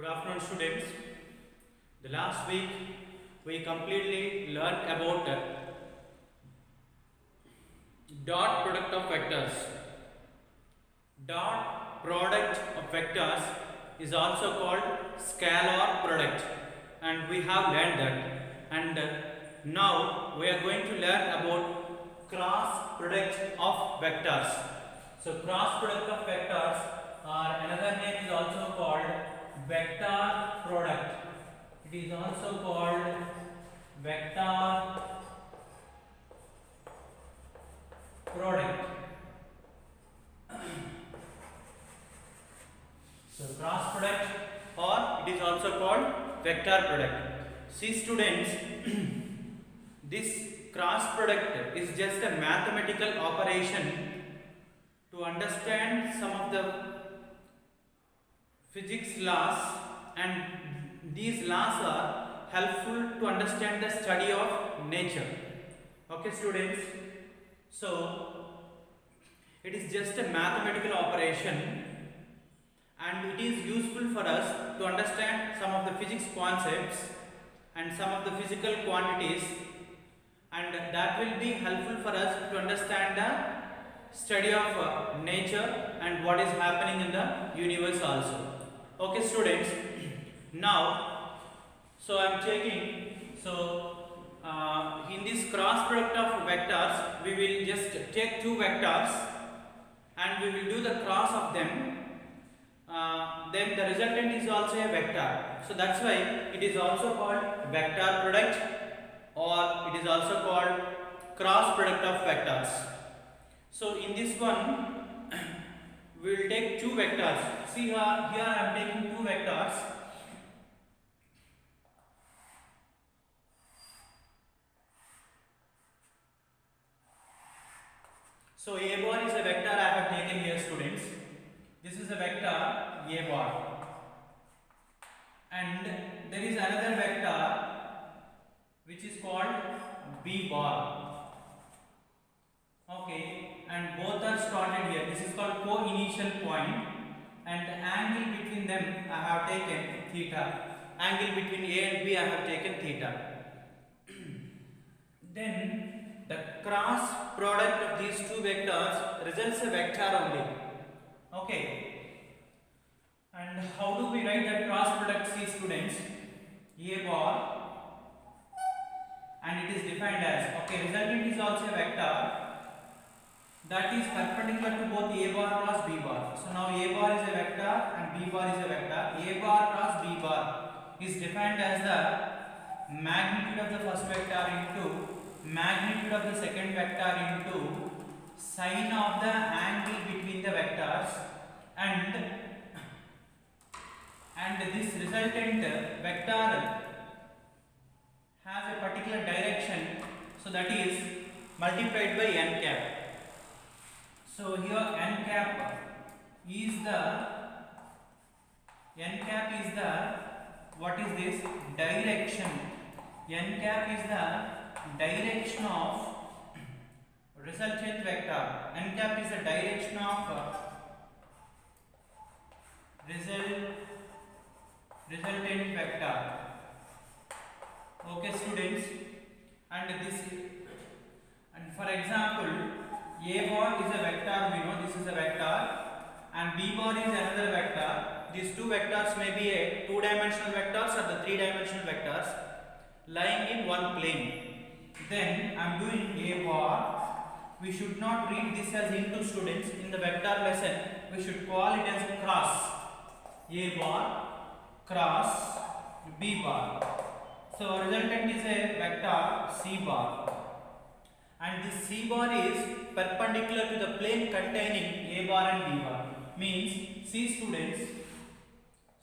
Good afternoon, students. The last week we completely learned about dot product of vectors. Dot product of vectors is also called scalar product, and we have learned that. And now we are going to learn about cross product of vectors. So cross product of vectors, or another name is also called vector product. It is also called vector product. So cross product, or it is also called vector product. See students, this cross product is just a mathematical operation to understand some of the physics laws, and these laws are helpful to understand the study of nature. Okay students, so it is just a mathematical operation and it is useful for us to understand some of the physics concepts and some of the physical quantities, and that will be helpful for us to understand the study of nature and what is happening in the universe also. Okay students, now so I am taking, in this cross product of vectors we will just take two vectors and we will do the cross of them. Then the resultant is also a vector, so that's why it is also called vector product, or it is also called cross product of vectors. So in this one we will take two vectors. See here I am taking two vectors. So a bar is a vector I have taken here students. This is a vector a bar, and there is another vector which is called b bar. Okay, and both are started here. This is called co-initial point, and the angle between them I have taken theta. Angle between A and B I have taken theta. Then the cross product of these two vectors results a vector only. Okay. And how do we write that cross product? See students, A bar, and it is defined as, okay, resultant is also a vector that is perpendicular to both A bar cross B bar. So now A bar is a vector and B bar is a vector. A bar cross B bar is defined as the magnitude of the first vector into magnitude of the second vector into sine of the angle between the vectors, and this resultant vector has a particular direction, so that is multiplied by n cap. So here n cap is the what is this direction. N cap is the direction of resultant vector. N cap is the direction of resultant vector. Okay students, and for example, A bar is a vector, we know this is a vector, and B bar is another vector. These two vectors may be a two-dimensional vectors or the three-dimensional vectors lying in one plane. Then I am doing A bar. We should not read this as into students. In the vector lesson we should call it as cross. A bar cross B bar. So resultant is a vector C bar, and this C bar is perpendicular to the plane containing A bar and B bar. Means, see students,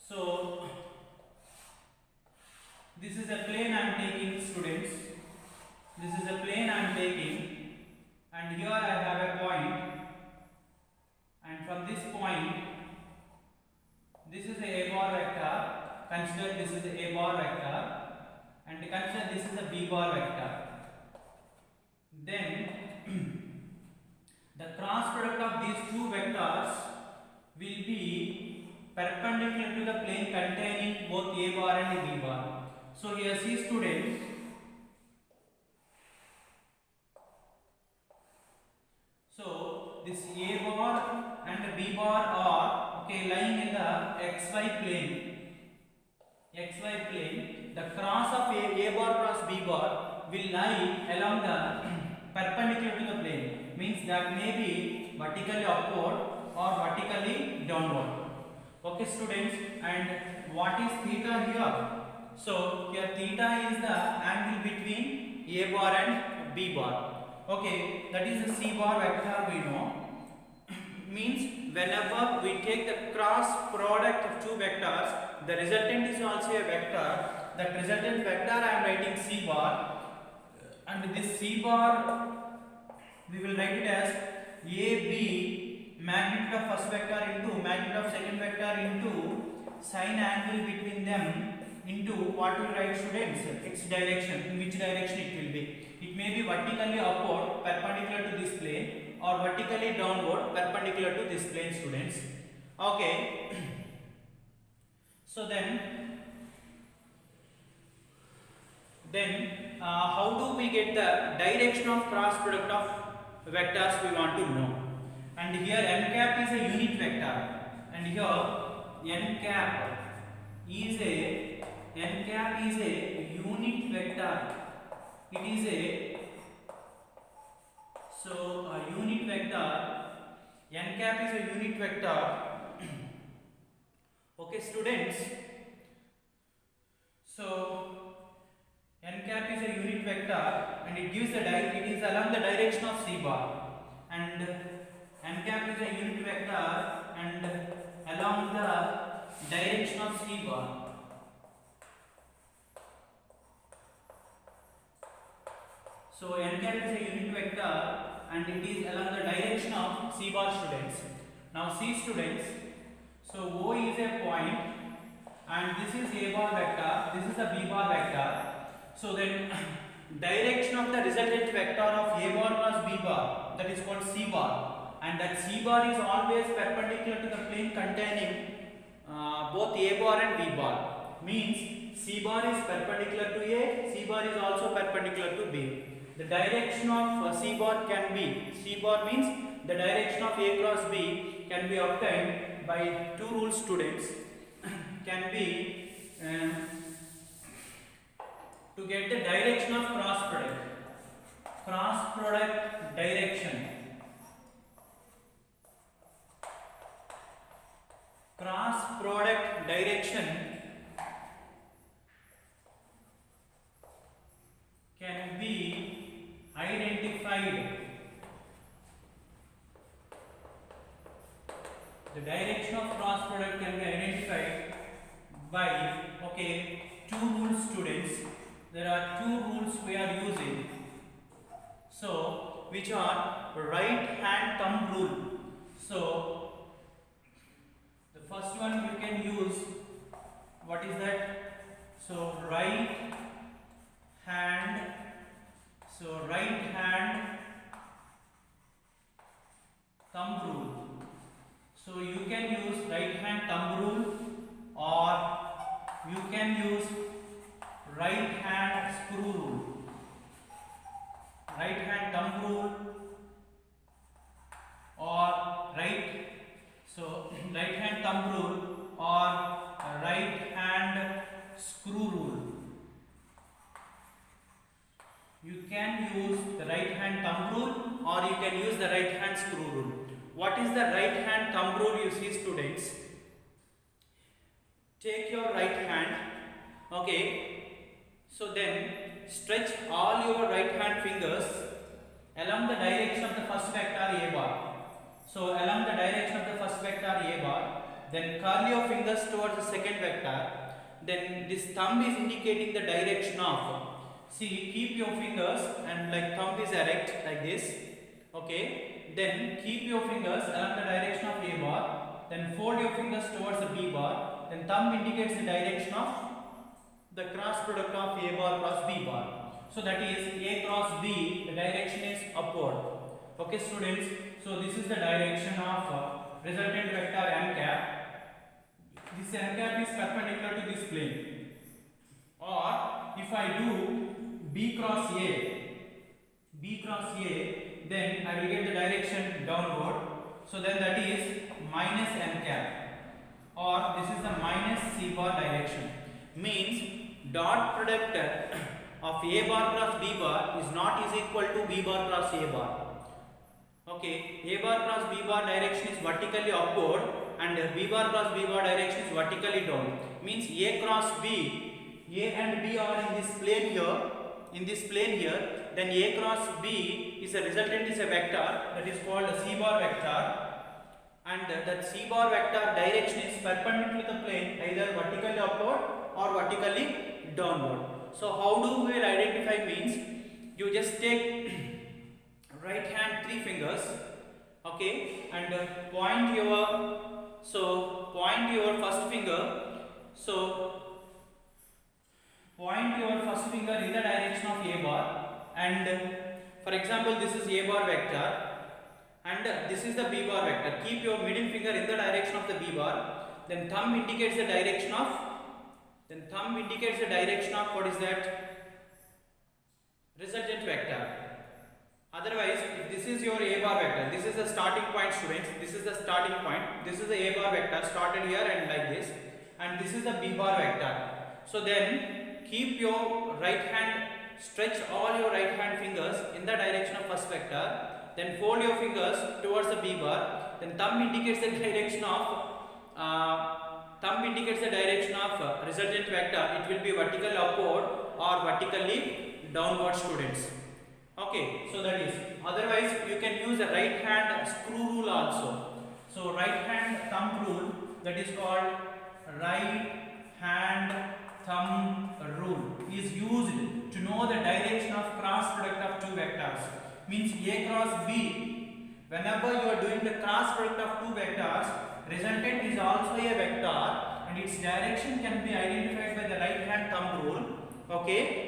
so this is a plane I am taking students. This is a plane I am taking, and here I have a point, and from this point, this is a bar vector. Consider this is a bar vector, and consider this is a B bar vector. Then the cross product of these two vectors will be perpendicular to the plane containing both A bar and B bar. So here see students, so this A bar and B bar are lying in the xy plane. XY plane. The cross of A bar cross B bar will lie along the perpendicular to the plane. Means that may be vertically upward or vertically downward. Okay students, and what is theta here? So here theta is the angle between A bar and B bar. Okay, that is the C bar vector we know. Means whenever we take the cross product of two vectors, the resultant is also a vector. That resultant vector I am writing C bar, and this C bar we will write it as AB magnitude of first vector into magnitude of second vector into sine angle between them into what we write students, its direction, in which direction it will be. It may be vertically upward perpendicular to this plane or vertically downward perpendicular to this plane students. Okay. So then how do we get the direction of cross product of vectors we want to know? And here n cap is a unit vector, and here n cap is a unit vector. It is a unit vector. N cap is a unit vector. Okay students, so n cap is a unit vector and it gives it is along the direction of C bar, and n cap is a unit vector and along the direction of C bar. So n cap is a unit vector and it is along the direction of C bar students. Now see students, so O is a point and this is A bar vector, this is a B bar vector. So then direction of the resultant vector of A bar plus B bar, that is called C bar, and that C bar is always perpendicular to the plane containing both A bar and B bar. Means C bar is perpendicular to A, C bar is also perpendicular to B. The direction of C bar can be, C bar means the direction of A cross B can be obtained by two rules students. Can be to get the direction of cross product direction. Cross product direction can be identified. The direction of cross product can be identified by two rules students. There are two rules we are using. So which are right hand thumb rule. So the first one you can use, what is that? So right hand thumb rule. So you can use right hand thumb rule, or you can use right hand screw rule. Right hand thumb rule or right hand thumb rule or right hand screw rule. You can use the right hand thumb rule or you can use the right hand screw rule. What is the right hand thumb rule you see students? Take your right hand, so then stretch all your right hand fingers along the direction of the first vector A bar. So along the direction of the first vector A bar, then curl your fingers towards the second vector. Then this thumb is indicating the direction of, see, keep your fingers and like thumb is erect like this, then keep your fingers along the direction of A bar, then fold your fingers towards the B bar, then thumb indicates the direction of the cross product of A bar plus B bar. So that is A cross B, the direction is upward. Okay students, so this is the direction of resultant vector n cap. This n cap is perpendicular plane. Or if I do B cross A, then I will get the direction downward. So then that is minus n cap, or this is the minus C bar direction. Means dot product of A bar cross B bar is not is equal to B bar cross A bar. Okay, A bar cross B bar direction is vertically upward and B bar cross B bar direction is vertically down. Means A cross B, A and B are in this plane here, then A cross B is a resultant is a vector that is called a C bar vector, and that C bar vector direction is perpendicular to the plane, either vertically upward or vertically downward. So how do we identify? Means you just take right hand 3 fingers, okay, and point your first finger. So point your first finger in the direction of A bar, and for example this is A bar vector and this is the B bar vector. Keep your middle finger in the direction of the B bar, then thumb indicates the direction of what is that? Resultant vector. Otherwise, if this is your A bar vector, this is the starting point, students, this is the starting point, this is the A bar vector started here and like this, and this is the B bar vector. So then keep your right hand, stretch all your right hand fingers in the direction of first vector, then fold your fingers towards the B bar, then thumb indicates the direction of resultant vector. It will be vertical upward or vertically downward, students. Okay, so that is. Otherwise, you can use a right hand screw rule also. So right hand thumb rule, that is called right hand thumb rule, is used to know the direction of cross product of two vectors. Means A cross B. Whenever you are doing the cross product of two vectors, resultant is also a vector and its direction can be identified by the right hand thumb rule. Okay.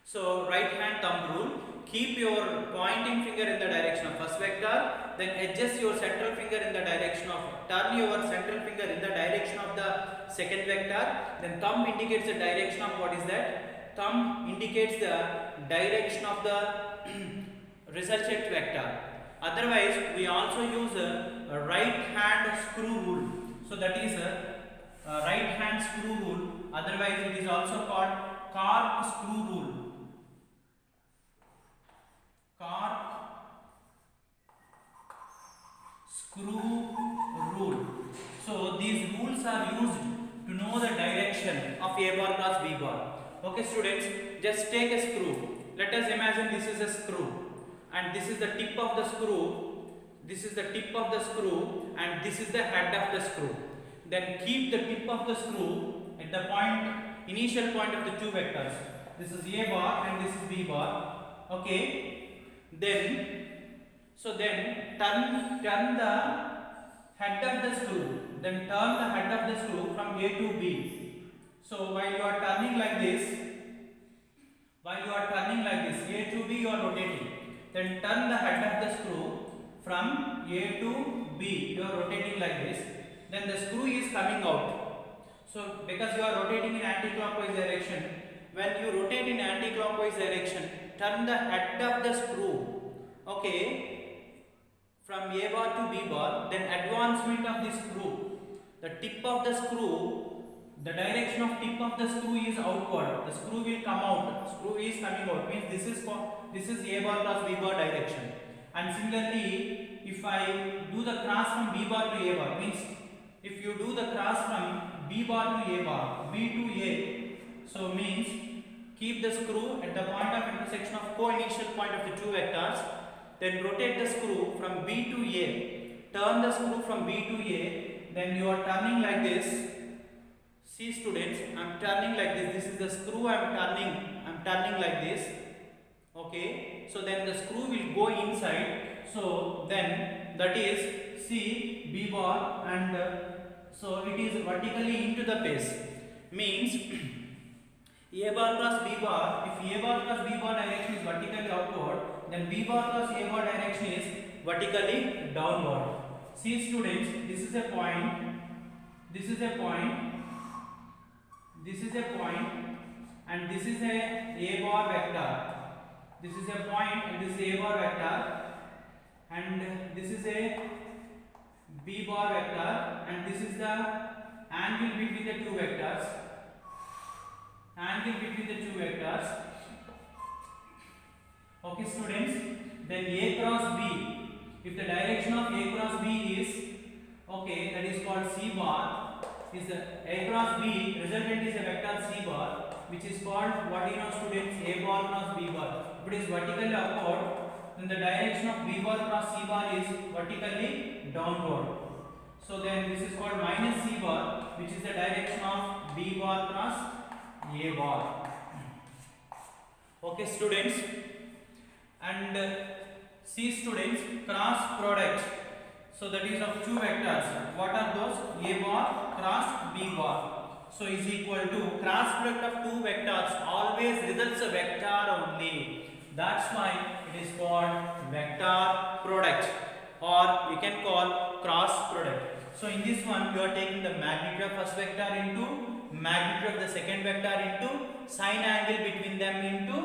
So right hand thumb rule, keep your pointing finger in the direction of first vector, then adjust your central finger in the direction of, turn your central finger in the direction of the second vector, then thumb indicates the direction of what is that? Thumb indicates the direction of the resultant vector. Otherwise, we also use a right hand screw rule. So that is a right hand screw rule. Otherwise, it is also called cork screw rule. Cork screw rule. So these rules are used to know the direction of A bar cross B bar. Okay, students, just take a screw. Let us imagine this is a screw and this is the tip of the screw. This is the tip of the screw and this is the head of the screw. Then keep the tip of the screw at the point, initial point of the two vectors. This is A bar and this is B bar. Okay. Then turn the head of the screw. Then turn the head of the screw from A to B. So while you are turning like this, A to B you are rotating. Then turn the head of the screw from A to B. You are rotating like this. Then the screw is coming out. So because you are rotating in anti-clockwise direction, when you rotate in anti-clockwise direction, turn the head of the screw, okay, from A bar to B bar, then advancement of the screw. The tip of the screw, the direction of tip of the screw is outward. The screw will come out. Screw is coming out. Means this is A bar plus B bar direction. And similarly, if I do the cross from B bar to A bar, means if you do the cross from B bar to A bar, B to A, so means keep the screw at the point of intersection of co-initial point of the two vectors, then rotate the screw from B to A, turn the screw from B to A, then you are turning like this. See students, I am turning like this. This is the screw I am turning like this. Okay, so then the screw will go inside. So then that is C B bar, and so it is vertically into the base. Means A bar plus B bar, if A bar plus B bar direction is vertically upward, then B bar plus A bar direction is vertically downward. See students, this is a point, this is a point and this is a bar vector. This is a point and this is a bar vector, and this is a b bar vector, and this is the angle between the two vectors. Angle between the two vectors. Okay, students. Then a cross b. If the direction of a cross b is okay, that is called c bar. Is the a cross b resultant is a vector c bar, which is called what you know, students, a bar cross b bar. If it is vertically upward, then the direction of b bar cross c bar is vertically downward. So then this is called minus c bar, which is the direction of b bar cross a bar. Okay, students. And see, students, cross product. So that is of two vectors. What are those? A bar cross b bar. So is equal to cross product of two vectors always results a vector only. That's why it is called vector product, or we can call cross product. So in this one, you are taking the magnitude of first vector into magnitude of the second vector into sine angle between them into,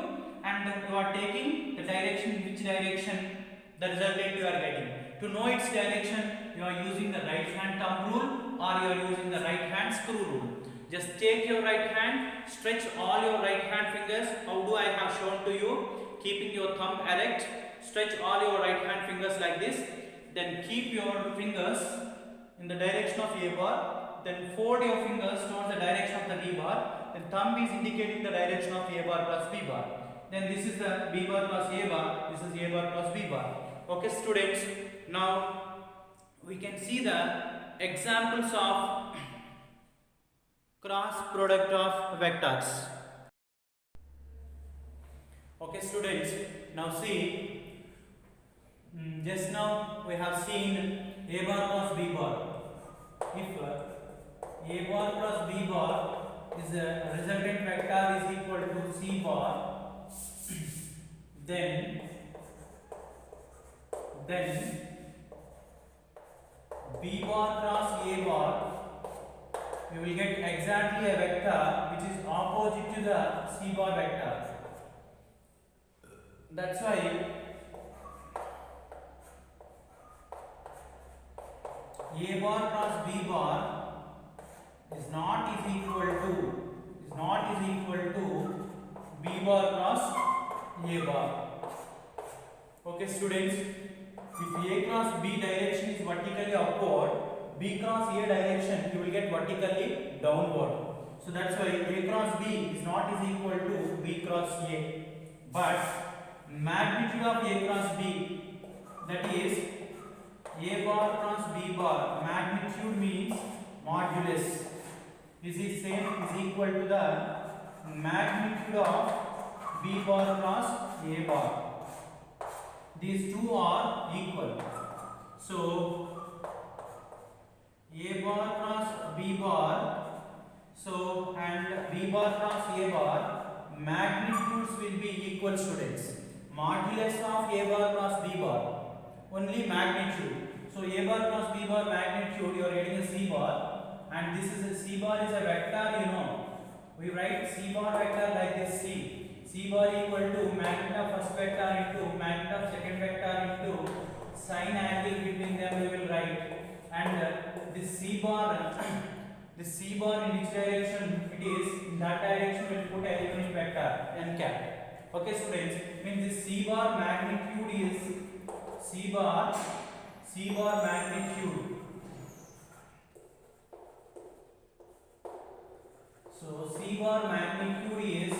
and you are taking the direction, which direction the resultant you are getting. To know its direction, you are using the right hand thumb rule or you are using the right hand screw rule. Just take your right hand, stretch all your right hand fingers. How do I have shown to you? Keeping your thumb erect, stretch all your right hand fingers like this. Then keep your fingers in the direction of A bar. Then fold your fingers towards the direction of the B bar. Then thumb is indicating the direction of A bar plus B bar. Then this is the B bar plus A bar. This is A bar plus B bar. Okay, students. Now we can see the examples of cross product of vectors. Okay, students. Now see. Just now we have seen A bar plus B bar. If A bar plus B bar is a resultant vector is equal to C bar, then B bar cross A bar, we will get exactly a vector which is opposite to the C bar vector. That's why A bar cross B bar is not equal to B bar cross A bar. Okay, students, if A cross B direction is vertically upward, B cross A direction you will get vertically downward. So that's why A cross B is not equal to B cross A. But magnitude of A cross B, that is A bar cross B bar, magnitude means modulus. This is equal to the magnitude of B bar cross A bar. These two are equal. So A bar cross B bar, so and B bar cross A bar, magnitudes will be equal, students. Modulus of A bar cross B bar, only magnitude. So A bar cross B bar magnitude, you are getting a C bar, and this is a C bar is a vector, you know. We write C bar vector like this C. C bar equal to magnitude of first vector into magnitude of second vector into sine angle between them we will write. And this C bar in which direction it is, in that direction we will put a unit vector n cap. Okay, students, means this C bar magnitude is C bar magnitude. So C bar magnitude is,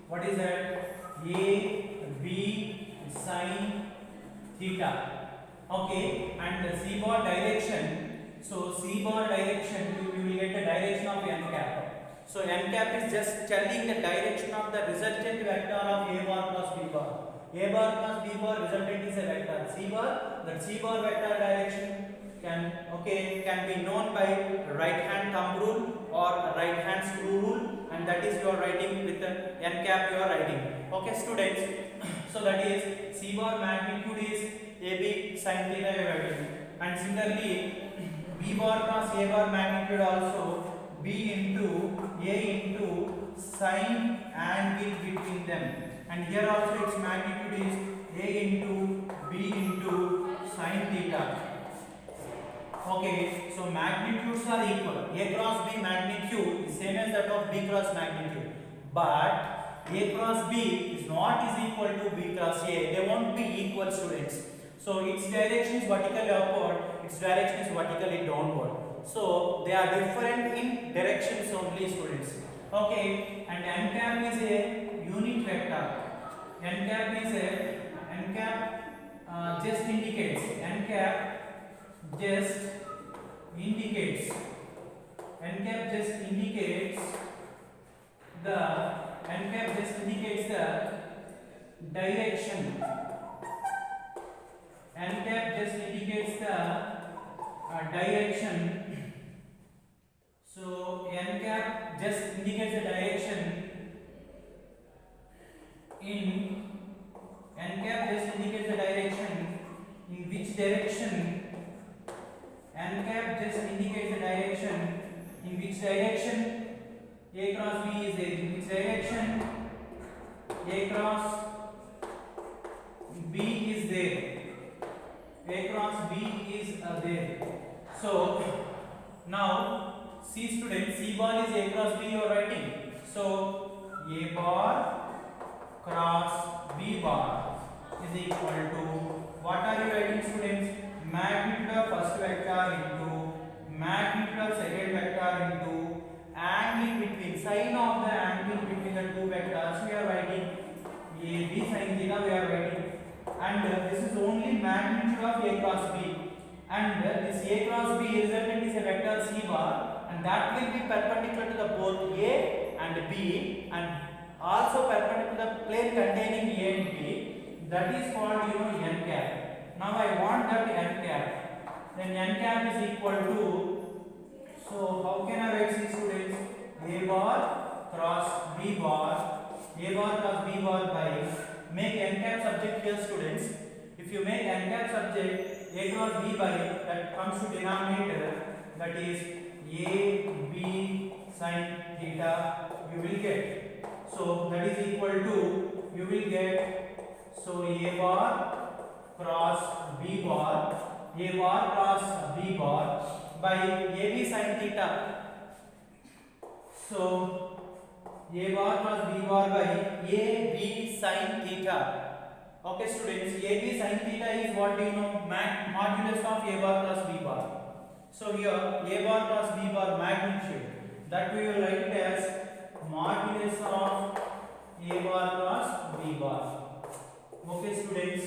what is that? A B sine theta. Okay, and the C bar direction. So C bar direction, you will get the direction of n cap. So n cap is just telling the direction of the resultant vector of A bar plus B bar. A bar plus B bar resultant is a vector C bar. That C bar vector direction can be known by right hand thumb rule or right hand screw rule, and that is you are writing with the n cap you are writing. Okay, students. So that is C bar magnitude is AB sin theta you are writing, and similarly B bar cross A bar magnitude also B into A into sine angle between them, and here also its magnitude is A into B into sine theta. Okay, so magnitudes are equal. A cross B magnitude is same as that of B cross magnitude, but A cross B is not is equal to B cross A. They won't be equal, students. So its direction is vertically upward, its direction is vertically downward. So they are different in directions only, students. Okay, and n cap is a unit vector. N cap is a just indicates n cap just indicates the direction. N cap just indicates the direction. So n cap just indicates the direction in which direction n cap just indicates the direction in which direction A cross B is there, in which direction A cross B is there. A cross B is there. So now see, students, C bar is A cross B you are writing. So A bar cross B bar is equal to, what are you writing, students? Magnitude of first vector into magnitude of second vector into angle between, sign of the angle between the two vectors we are writing AB sin theta we are writing, and this is only magnitude of A cross B, and this A cross B resultant is a vector C bar, and that will be perpendicular to the both A and B, and also perpendicular to the plane containing A and B. That is called, n cap. Now I want that n cap. Then n cap is equal to, so how can I write, these students? A bar cross B bar by, make n cap subject here, students. If you make n cap subject, A cross B by, that comes to denominator, that is A B sin theta you will get. So that is equal to, you will get, so A bar cross B bar by AB sin theta. So A bar cross B bar by AB sin theta. Okay, students, AB sin theta is what do you know? Modulus of A bar plus B bar. So here A bar plus B bar magnitude, that we will write it as modulus of A bar plus B bar. Okay, students.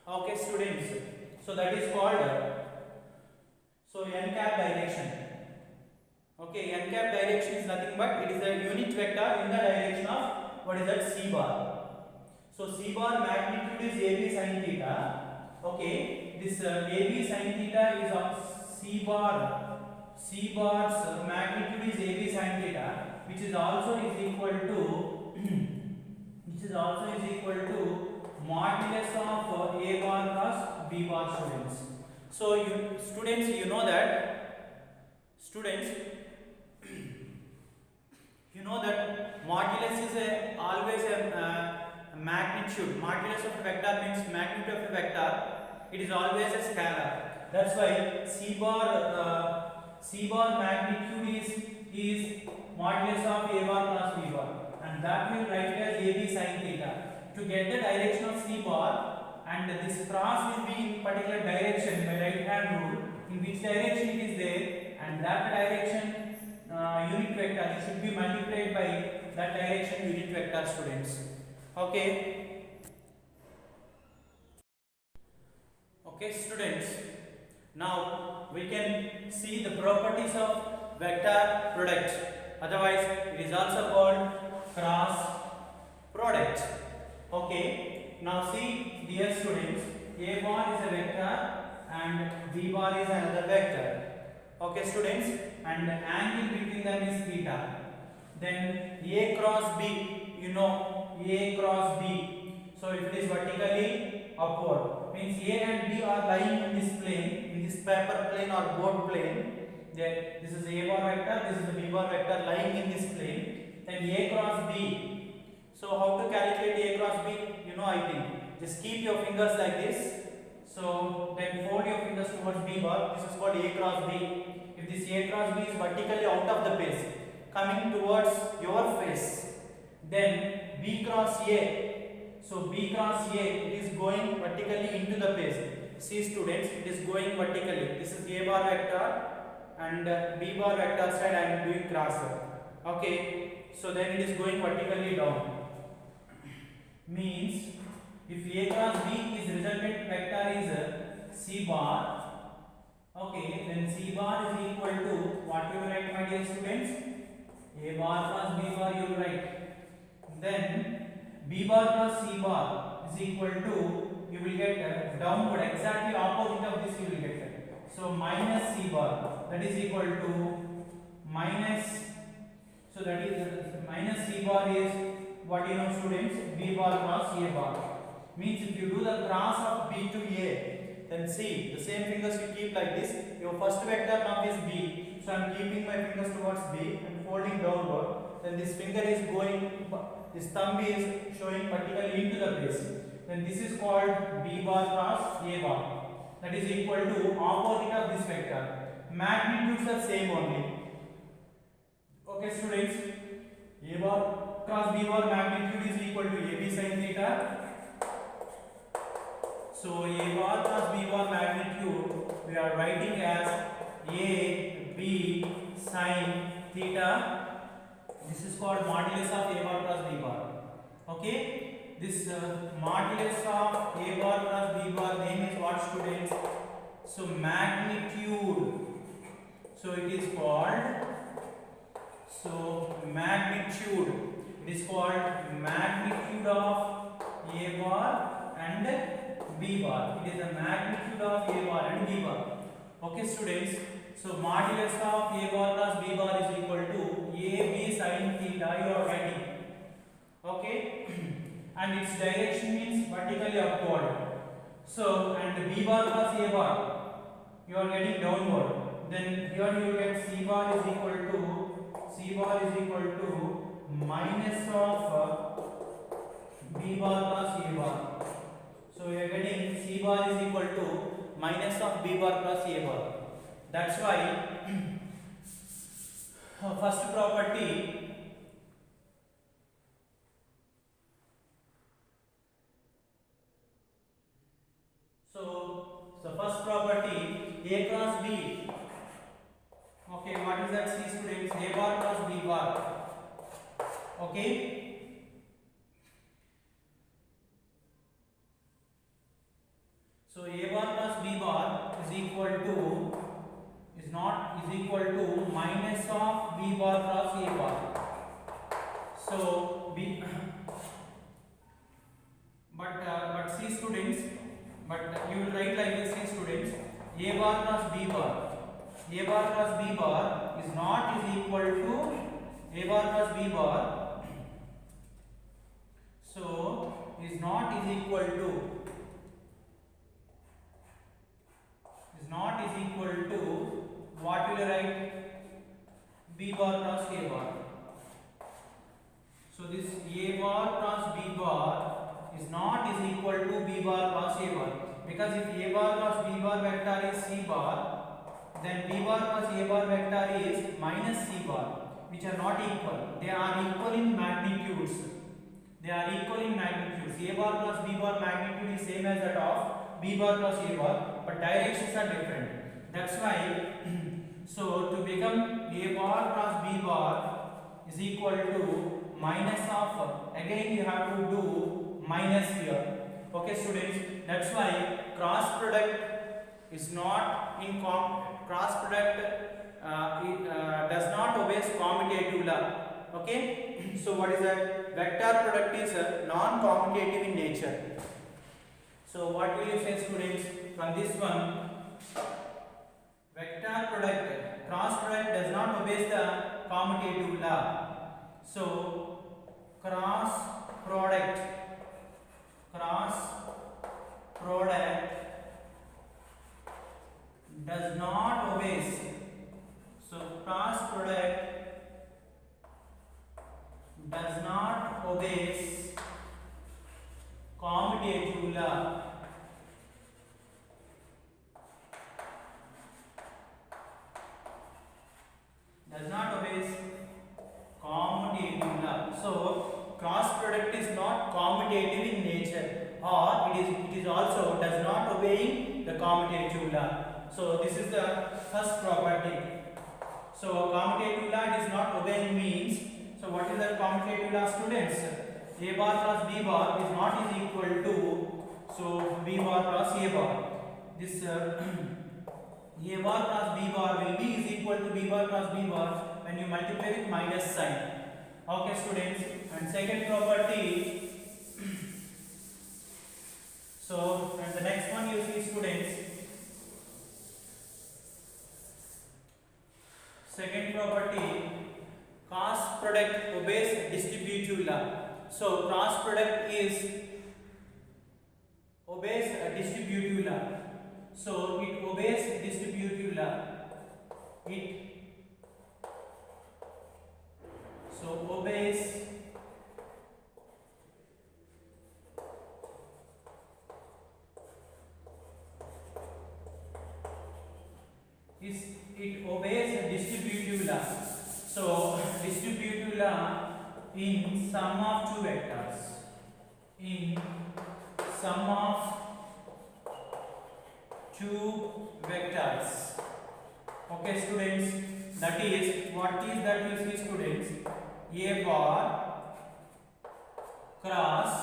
Okay, students. So that is called, so n cap direction. Okay, n cap direction is nothing but it is a unit vector in the direction of, what is that, C bar. So C bar magnitude is AB sin theta. Okay, this AB sin theta is of C bar's magnitude is AB sin theta, which is also is equal to modulus of A bar plus B bar, students. So you know that modulus is always a magnitude. Modulus of a vector means magnitude of a vector. It is always a scalar. That's why C bar magnitude is modulus of A bar plus B bar, and that will write as AB sin theta. To get the direction of C bar, and this cross will be in particular direction by right hand rule, in which direction it is there, and that direction unit vector should be multiplied by that direction unit vector, students. Okay. Okay, students. Now we can see the properties of vector product. Otherwise, it is also called cross product. Okay. Now see, dear students, A bar is a vector and B bar is another vector. Okay, students, and angle between them is theta. Then A cross B, A cross B. So if it is vertically upward, means A and B are lying in this plane, in this paper plane or board plane. then this is a bar vector, this is the b bar vector lying in this plane, then a cross b. So how to calculate a cross b? You know, I think just keep your fingers like this. So then fold your fingers towards b bar. This is called a cross b. If this a cross b is vertically out of the face, coming towards your face, then b cross a. So b cross a, it is going vertically into the face. See students, it is going vertically. This is a bar vector and b bar vector side I am doing cross. Okay, so then it is going vertically down. Means if a cross b is resultant vector is c bar. Okay, then c bar is equal to what you will write, my dear students? A bar plus b bar you will write. Then b bar plus c bar is equal to, you will get downward, exactly opposite of this you will get. So minus c bar, that is equal to minus, so that is minus c bar is what you know students, b bar cross a bar. Means if you do the cross of b to a, then see the same fingers you keep like this. Your first vector now is b, so I am keeping my fingers towards b and folding downward. Then this finger is going, this thumb is showing particularly into the base. Then this is called b bar cross a bar. That is equal to opposite of this vector. Magnitudes are same only. Okay students, a bar cross b bar magnitude is equal to ab sin theta. So a bar plus b bar magnitude we are writing as a b sin theta. This is called modulus of a bar plus b bar. Okay, this modulus of a bar plus b bar name is what students? So magnitude. So it is called, so magnitude. It is called magnitude of a bar and b bar. It is the magnitude of a bar and b bar. Okay students, so modulus of a bar plus b bar is equal to a b sin theta you are writing. Okay, and its direction means vertically upward. So and b bar plus a bar you are getting downward. Then here you will get c bar is equal to minus of b bar plus a bar. So we are getting c bar is equal to minus of b bar plus a bar. That's why first property, so first property a cross b. Okay, what is that? C students, a bar plus b bar. Okay. So a bar plus b bar is equal to, is equal to minus of b bar plus a bar. So b, but C students, but you will write like this, C students, a bar plus b bar. A bar plus b bar is not is equal to a bar plus b bar. So is not is equal to, is not is equal to what will you write? B bar plus a bar. So this a bar plus b bar is not is equal to b bar plus a bar, because if a bar plus b bar vector is c bar, then b bar plus a bar vector is minus c bar, which are not equal. They are equal in magnitudes. They are equal in magnitudes. A bar plus b bar magnitude is same as that of b bar plus a bar, but directions are different. That's why so to become a bar plus b bar is equal to minus of, again you have to do minus here. Okay students, that's why cross product is not in cross product does not obey commutative law. Okay, so what is that? Vector product is non-commutative in nature. So what will you say students from this one? Vector product, cross product does not obey the commutative law. So cross product does not obey So cross product does not obeys commutative law. Does not obeys commutative law. So cross product is not commutative in nature, or it is also does not obeying the commutative law. So this is the first property. So commutative law is not obeying means, so what is the commutative law, students? A bar plus b bar is not is equal to, so b bar plus a bar. This a bar plus b bar will be is equal to b bar plus b bar when you multiply with minus sign. Okay, students. And second property. So and the next one you see, students. Second property, cross product obeys distributive law. So cross product obeys a distributive law. So it obeys distributive law. Obeys distributive law. So distributive law in sum of two vectors. In sum of two vectors. Okay, students. That is, what is that you see, students? A bar cross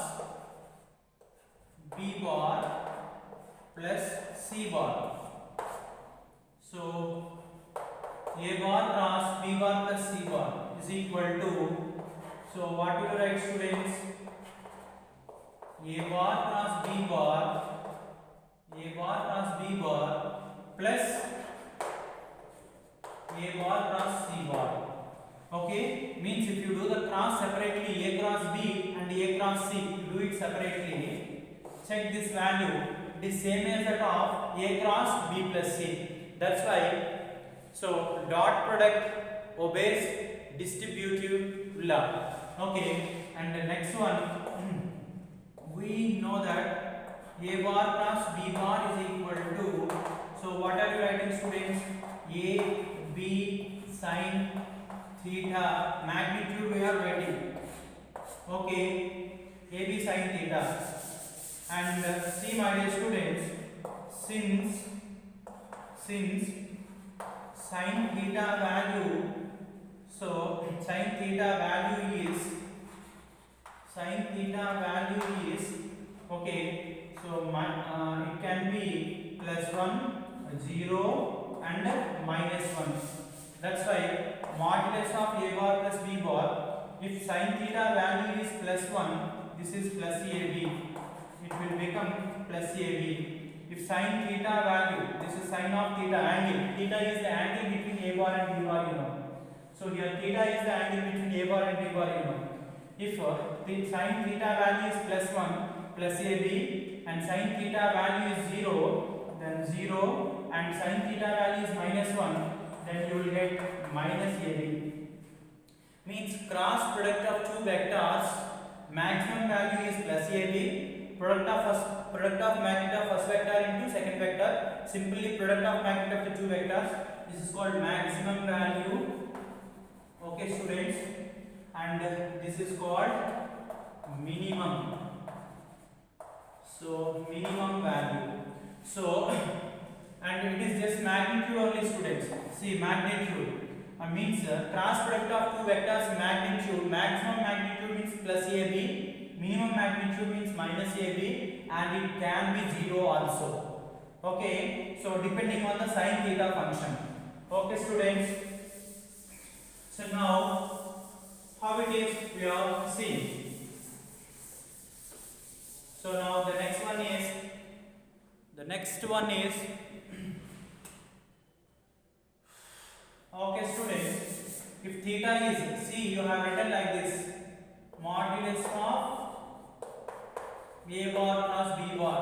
b bar plus c bar. So a bar cross b bar plus c bar is equal to, so what will you write, students? A bar cross b bar plus a bar cross c bar. Okay, means if you do the cross separately, a cross b and a cross c, you do it separately, check this value, it is same as that of a cross b plus c. That's why, so dot product obeys distributive law. Okay, and the next one, we know that a bar plus b bar is equal to, so what are you writing, students? A b sin theta, magnitude we are writing. Okay, a b sin theta, and see, my dear students, since sin theta value, so sin theta value is okay, so it can be plus 1, 0 and minus 1. That's why modulus of a bar plus b bar, if sin theta value is plus 1, this is plus ab, it will become plus ab. If sin theta value, this is sin of theta, angle, theta is the angle between a bar and b bar, you know. So here theta is the angle between a bar and b bar, you know. If the sin theta value is plus 1 plus ab and sin theta value is 0, then 0, and sin theta value is minus 1, then you will get minus ab. Means cross product of two vectors, maximum value is plus ab, product of magnitude of first vector into second vector, simply product of magnitude of the two vectors, this is called maximum value. Okay, students, and this is called minimum. So minimum value. So and it is just magnitude only, students. See, magnitude means cross product of two vectors, magnitude, maximum magnitude means plus ab, minimum magnitude means minus ab, and it can be 0 also. Okay, so depending on the sin theta function. Okay, students. So now how it is we are seeing. So now the next one is okay, students, if theta is, see, you have written like this, modulus of a bar plus b bar,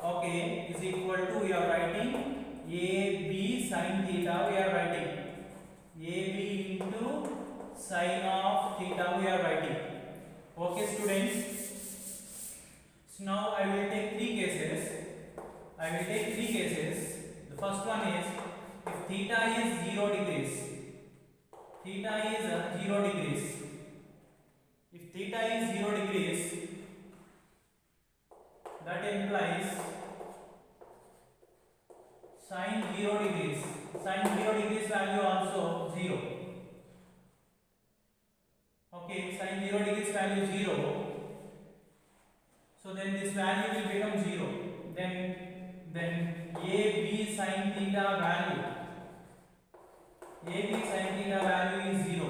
okay, is equal to, we are writing a b sin theta, we are writing, AB into sine of theta we are writing. Okay students. So now I will take three cases. The first one is if theta is 0 degrees. Theta is 0 degrees. If theta is 0 degrees, that implies sine 0 degrees. Sine 0 degrees value also 0. Okay, sine 0 degrees value 0. So then this value will become 0. Then AB sin theta value. AB sin theta value is 0.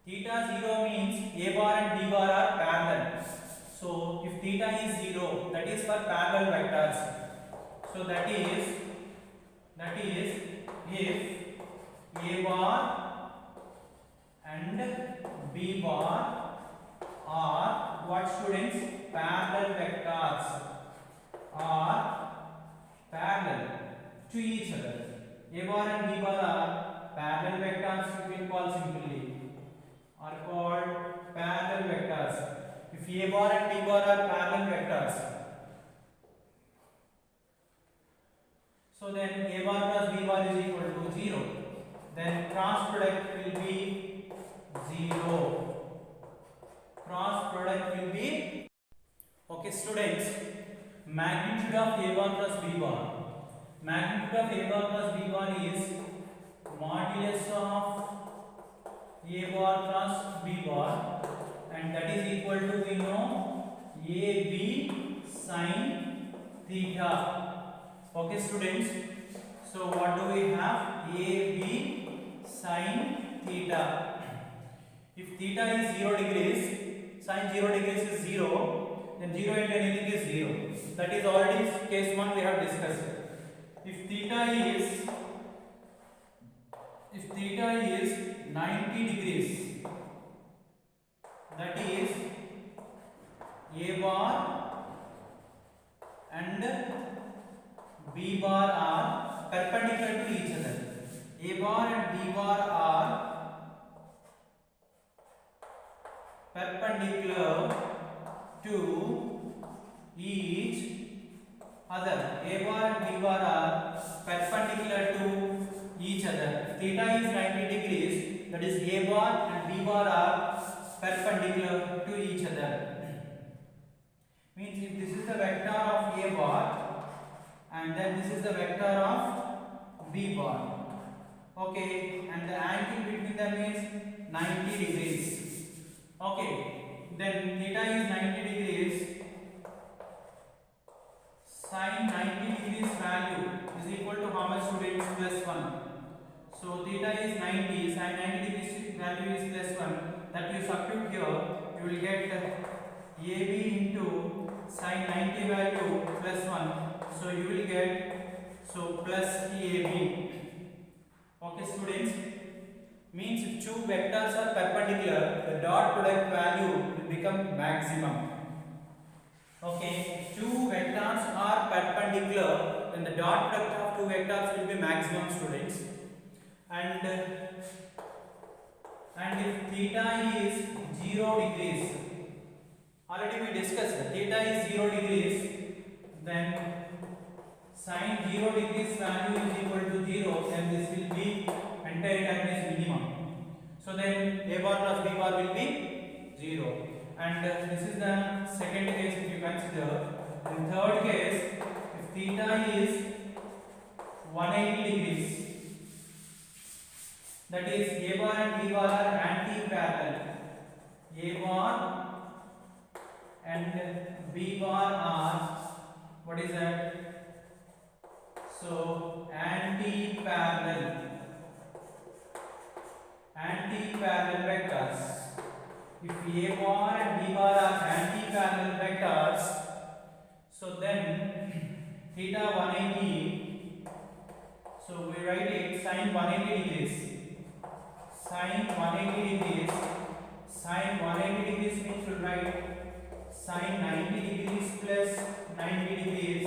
Theta 0 means A bar and B bar are parallel. So if theta is 0, that is for parallel vectors. So that is if A bar and B bar are what students? Parallel vectors are parallel to each other. A bar and B bar are parallel vectors, we will call simply, are called parallel vectors. If A bar and B bar are parallel vectors, so then A bar plus B bar is equal to 0. Then cross product will be 0. Cross product will be, okay students, magnitude of A bar plus B bar. Magnitude of A bar plus B bar is modulus of A bar plus B bar, and that is equal to, we know, AB sin theta. Okay students, so what do we have? AB sin theta. If theta is 0 degrees, sin 0 degrees is 0, then 0 into anything is 0. That is already case 1 we have discussed. If theta is 90 degrees, that is A bar and B bar are perpendicular to each other. A bar and B bar are perpendicular to each other. A bar and B bar are perpendicular to each other. Theta is 90 degrees, that is A bar and B bar are perpendicular to each other. Means if this is the vector of A bar and then this is the vector of B bar. Okay, and the angle between them is 90 degrees. Okay, then theta is 90 degrees. Sin 90 degrees value is equal to how much students? Plus 1. So theta is 90, sin 90 degrees value is plus 1. That you substitute here, you will get AB into sin 90 value plus 1. So you will get, so plus AB. Okay students, means if two vectors are perpendicular, the dot product value will become maximum. Okay, if two vectors are perpendicular, then the dot product of two vectors will be maximum students. And if theta is 0 degrees, already we discussed theta is 0 degrees, then sin 0 degrees value is equal to 0, then this will be entire time is minimum. So then A bar plus B bar will be 0. And this is the second case if you consider. In third case, if theta is 180 degrees, that is A bar and B bar are anti-parallel. A bar and B bar are, what is that? So anti-parallel vectors. If A bar and B bar are anti-parallel vectors, so then theta 180, so we write it sin 180 degrees. Sin 180 degrees. Sin 180 degrees means we write sin 90 degrees plus 90 degrees,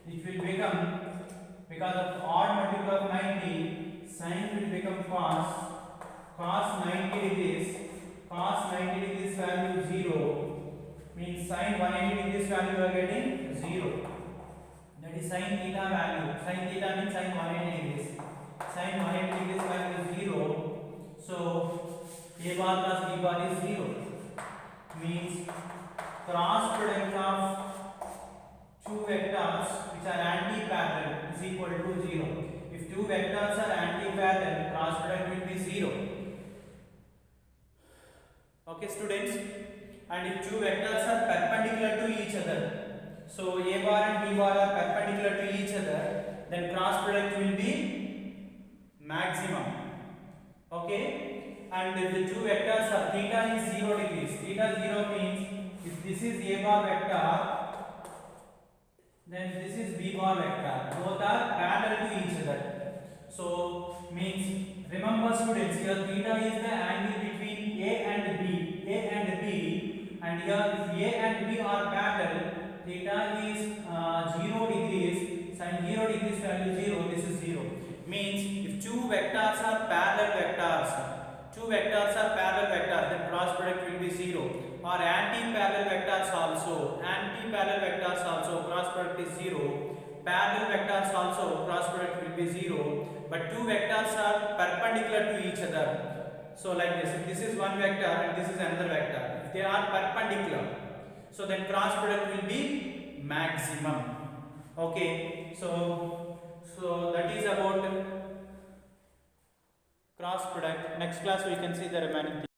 which will become, because of odd multiple of 90, sine will become cos 90 degrees, cos 90 degrees value 0 means sin 180 degrees value you are getting 0. That is sin theta value. Sin theta means sin 180 degrees. Sin 180 degrees value is 0. So a bar plus b bar is 0. Means cross product of two vectors which are anti-parallel is equal to 0. If two vectors are anti-parallel, cross product will be 0. Okay, students. And if two vectors are perpendicular to each other, so a bar and b bar are perpendicular to each other, then cross product will be maximum. Okay, and if the two vectors are theta is 0 degrees, theta 0 means if this is a bar vector, then this is b bar vector. Both are parallel to each other. So means remember students, here theta is the angle between a and b, and here if a and b are parallel, theta is 0 degrees, sin 0 degrees value 0, this is 0. Means if two vectors are parallel vectors, then cross product will be 0. Or anti-parallel vectors also, cross product is 0. Parallel vectors also, cross product will be 0. But two vectors are perpendicular to each other. So like this, if this is one vector and this is another vector, if they are perpendicular, so then cross product will be maximum. Okay, so that is about cross product. Next class we can see the remaining things.